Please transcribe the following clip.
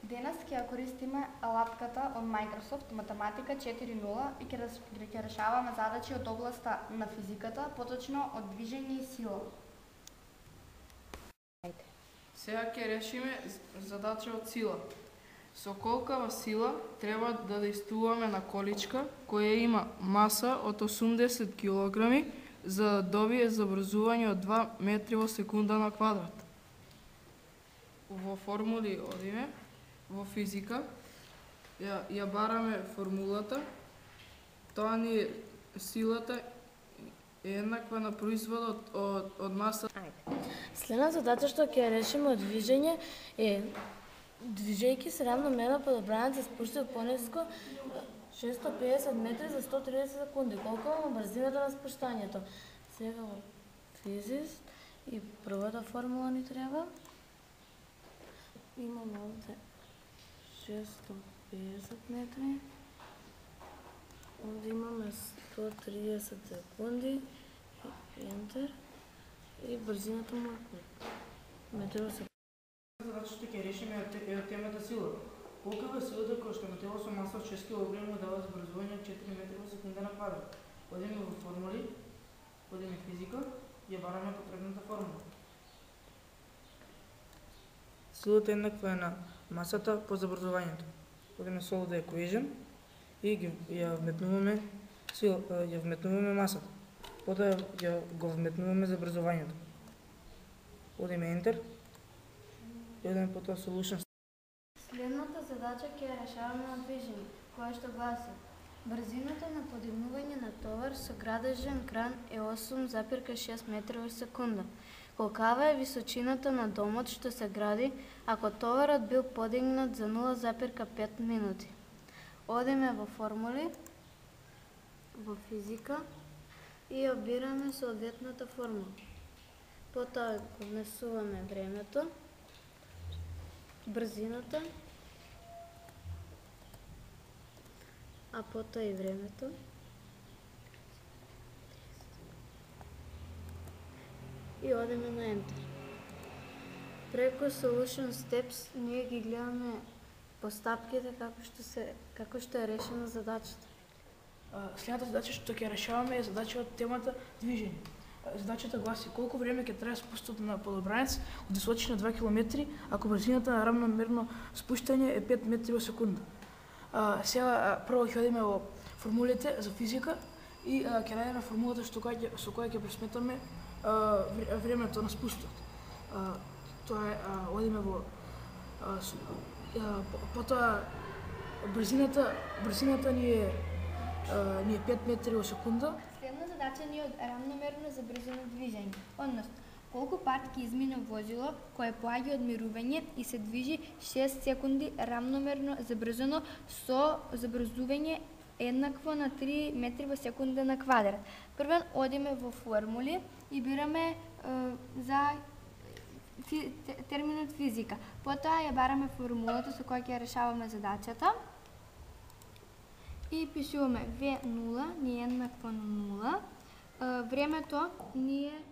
Денес ќе ја користиме алатката од Microsoft Математика 4.0 и ќе решаваме задачи од областа на физиката, поточно од движење и сила. Сега ќе решиме задача од сила. Со колкава сила треба да действуваме на количка која има маса од 80 кг за да добие забрзување од 2 метри во секунда на квадрат. Во формули одиме. Во физика ја бараме формулата, тоа ни е силата е еднаква на производот од маса. Следна задача што ќе решиме од движење е движејќи се равномерно подобранец се спушти пониско 650 метри за 130 секунди. Колку е брзината на спуштањето? Сега во физист и првата формула ни треба. Имаме овде 650 метри. Овде имаме 130 секунди. Ентер. И брзината му е метри во секунда. Задача што ќе решиме е од темата сила. Колка е силата која што на тело со маса од 6 кг дава забрзување од 4 метри во секунда на квадрат? Одиме во формули, одиме физика, ја бараме потребната формула. Силата еднаква е на масата по забрзувањето. Одиме со the equation и ја вметнуваме масата. Потоа го вметнуваме забрзувањето. Одиме enter и одиме потоа solution. Следната задача ќе ја решаваме на движење, која што гласи: брзината на подигнување на товар со градежен кран е 8,6 метри во секунда. Колкава е височината на домот што се гради ако товарот бил подигнат за 0,5 минути? Одиме во формули, во физика и ја обираме соодветната формула. Потоа го внесуваме времето, брзината, а потоа и времето. И одиме на Enter. Преку Solution Steps ние ги гледаме постапките како што е решена задачата. Следната задача што ќе решаваме е задача од темата движење. Задачата гласи: колку време ќе трае спустот на подобранец од височина 2 км ако брзината на равномерно спуштање е 5 метри во секунда. Сега прво ќе одиме во формулите за физика и ќе најдеме формулата со која ќе пресметаме времето на спустот. Тоа е, одиме во потоа брзината ни е 5 метри во секунда. Следна задача ни е од равномерно забрзано движење, односно колку пат ќе измине возило кое поаѓа од мирување и се движи 6 секунди равномерно забрзано со забрзување еднакво на 3 метри во секунда на квадрат. Првен одиме во формули и бираме за терминот физика. Потоа ја бараме формулата со која ќе решаваме задачата. И пишуваме V0 ни е еднакво на 0. Времето ни е